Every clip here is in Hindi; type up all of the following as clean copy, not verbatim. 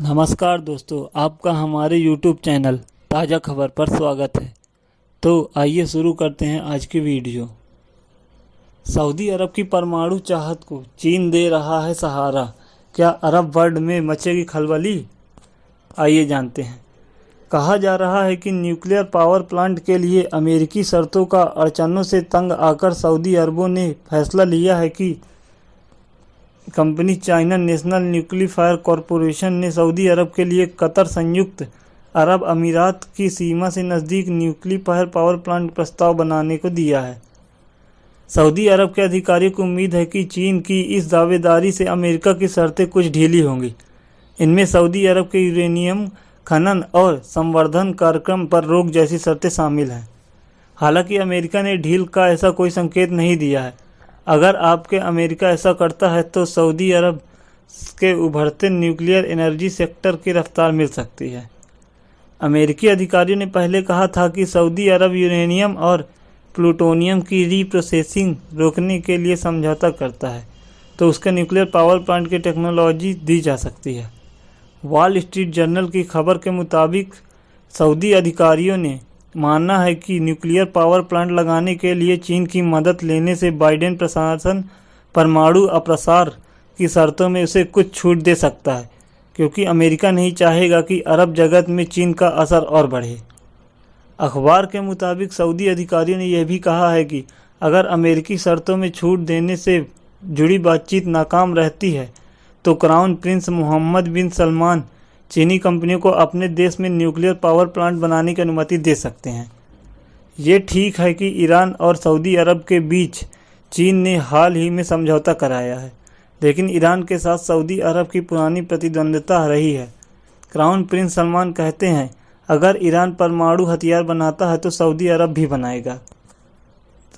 नमस्कार दोस्तों, आपका हमारे YouTube चैनल ताज़ा खबर पर स्वागत है। तो आइए शुरू करते हैं आज की वीडियो। सऊदी अरब की परमाणु चाहत को चीन दे रहा है सहारा, क्या अरब वर्ल्ड में मचेगी खलबली? आइए जानते हैं। कहा जा रहा है कि न्यूक्लियर पावर प्लांट के लिए अमेरिकी शर्तों का अड़चनों से तंग आकर सऊदी अरबों ने फैसला लिया है कि company China national nuclear corporation ने सऊदी अरब के लिए कतर संयुक्त अरब अमीरात की सीमा से नज़दीक न्यूक्लियर पावर प्लांट प्रस्ताव बनाने को दिया है। सऊदी अरब के अधिकारियों को उम्मीद है कि चीन की इस दावेदारी से अमेरिका की शर्तें कुछ ढीली होंगी। इनमें सऊदी अरब के यूरेनियम खनन और संवर्धन कार्यक्रम पर रोक जैसी शर्तें शामिल हैं। हालांकि अमेरिका ने ढील का ऐसा कोई संकेत नहीं दिया है। अगर आपके अमेरिका ऐसा करता है तो सऊदी अरब के उभरते न्यूक्लियर एनर्जी सेक्टर की रफ्तार मिल सकती है। अमेरिकी अधिकारियों ने पहले कहा था कि सऊदी अरब यूरेनियम और प्लूटोनियम की रीप्रोसेसिंग रोकने के लिए समझौता करता है तो उसके न्यूक्लियर पावर प्लांट की टेक्नोलॉजी दी जा सकती है। वॉल स्ट्रीट जर्नल की खबर के मुताबिक सऊदी अधिकारियों ने मानना है कि न्यूक्लियर पावर प्लांट लगाने के लिए चीन की मदद लेने से बाइडेन प्रशासन परमाणु अप्रसार की शर्तों में उसे कुछ छूट दे सकता है, क्योंकि अमेरिका नहीं चाहेगा कि अरब जगत में चीन का असर और बढ़े। अखबार के मुताबिक सऊदी अधिकारियों ने यह भी कहा है कि अगर अमेरिकी शर्तों में छूट देने से जुड़ी बातचीत नाकाम रहती है तो क्राउन प्रिंस मोहम्मद बिन सलमान चीनी कंपनियों को अपने देश में न्यूक्लियर पावर प्लांट बनाने की अनुमति दे सकते हैं। ये ठीक है कि ईरान और सऊदी अरब के बीच चीन ने हाल ही में समझौता कराया है, लेकिन ईरान के साथ सऊदी अरब की पुरानी प्रतिद्वंद्विता रही है। क्राउन प्रिंस सलमान कहते हैं, अगर ईरान परमाणु हथियार बनाता है तो सऊदी अरब भी बनाएगा।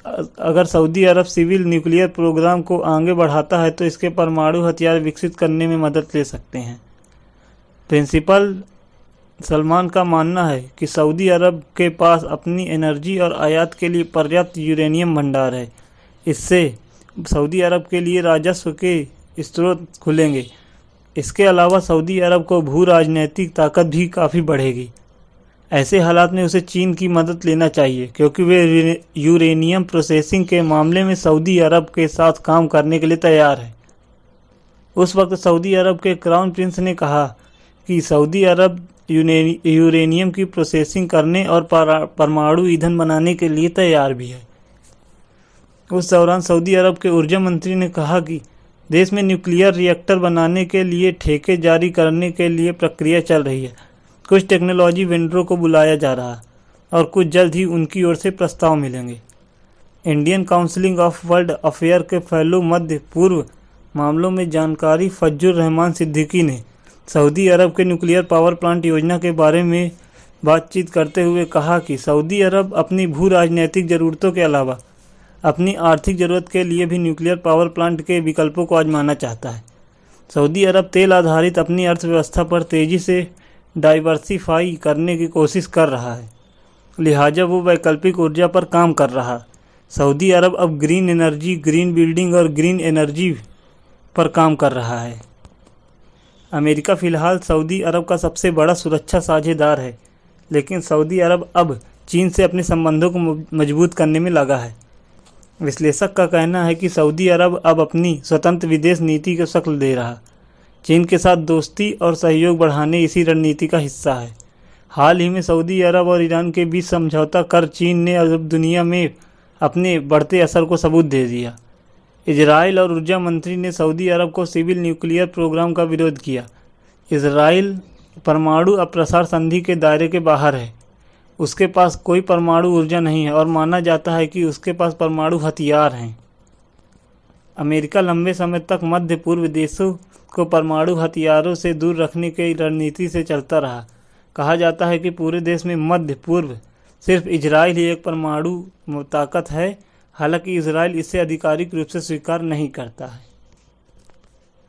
अगर सऊदी अरब सिविल न्यूक्लियर प्रोग्राम को आगे बढ़ाता है तो इसके परमाणु हथियार विकसित करने में मदद ले सकते हैं। प्रिंसिपल सलमान का मानना है कि सऊदी अरब के पास अपनी एनर्जी और आयात के लिए पर्याप्त यूरेनियम भंडार है। इससे सऊदी अरब के लिए राजस्व के स्रोत खुलेंगे। इसके अलावा सऊदी अरब को भू राजनीतिक ताकत भी काफ़ी बढ़ेगी। ऐसे हालात में उसे चीन की मदद लेना चाहिए, क्योंकि वे यूरेनियम प्रोसेसिंग के मामले में सऊदी अरब के साथ काम करने के लिए तैयार है। उस वक्त सऊदी अरब के क्राउन प्रिंस ने कहा कि सऊदी अरब यूरेनियम की प्रोसेसिंग करने और परमाणु ईंधन बनाने के लिए तैयार भी है। उस दौरान सऊदी अरब के ऊर्जा मंत्री ने कहा कि देश में न्यूक्लियर रिएक्टर बनाने के लिए ठेके जारी करने के लिए प्रक्रिया चल रही है। कुछ टेक्नोलॉजी वेंडरों को बुलाया जा रहा है और कुछ जल्द ही उनकी ओर से प्रस्ताव मिलेंगे। Indian council of world affair के फेलो मध्य पूर्व मामलों में जानकारी फज्जुर रहमान सिद्दीकी ने सऊदी अरब के न्यूक्लियर पावर प्लांट योजना के बारे में बातचीत करते हुए कहा कि सऊदी अरब अपनी भू राजनीतिक ज़रूरतों के अलावा अपनी आर्थिक ज़रूरत के लिए भी न्यूक्लियर पावर प्लांट के विकल्पों को आजमाना चाहता है। सऊदी अरब तेल आधारित अपनी अर्थव्यवस्था पर तेज़ी से डाइवर्सिफाई करने की कोशिश कर रहा है, लिहाजा वो वैकल्पिक ऊर्जा पर काम कर रहा। सऊदी अरब अब ग्रीन एनर्जी, ग्रीन बिल्डिंग और ग्रीन एनर्जी पर काम कर रहा है। अमेरिका फ़िलहाल सऊदी अरब का सबसे बड़ा सुरक्षा साझेदार है, लेकिन सऊदी अरब अब चीन से अपने संबंधों को मजबूत करने में लगा है। विश्लेषक का कहना है कि सऊदी अरब अब अपनी स्वतंत्र विदेश नीति को शक्ल दे रहा। चीन के साथ दोस्ती और सहयोग बढ़ाने इसी रणनीति का हिस्सा है। हाल ही में सऊदी अरब और ईरान के बीच समझौता कर चीन ने अरब दुनिया में अपने बढ़ते असर को सबूत दे दिया। इजराइल और ऊर्जा मंत्री ने सऊदी अरब को सिविल न्यूक्लियर प्रोग्राम का विरोध किया। इजराइल परमाणु अप्रसार संधि के दायरे के बाहर है। उसके पास कोई परमाणु ऊर्जा नहीं है और माना जाता है कि उसके पास परमाणु हथियार हैं। अमेरिका लंबे समय तक मध्य पूर्व देशों को परमाणु हथियारों से दूर रखने की रणनीति से चलता रहा। कहा जाता है कि पूरे देश में मध्य पूर्व सिर्फ इजराइल ही एक परमाणु ताकत है। हालांकि इजराइल इसे आधिकारिक रूप से स्वीकार नहीं करता है।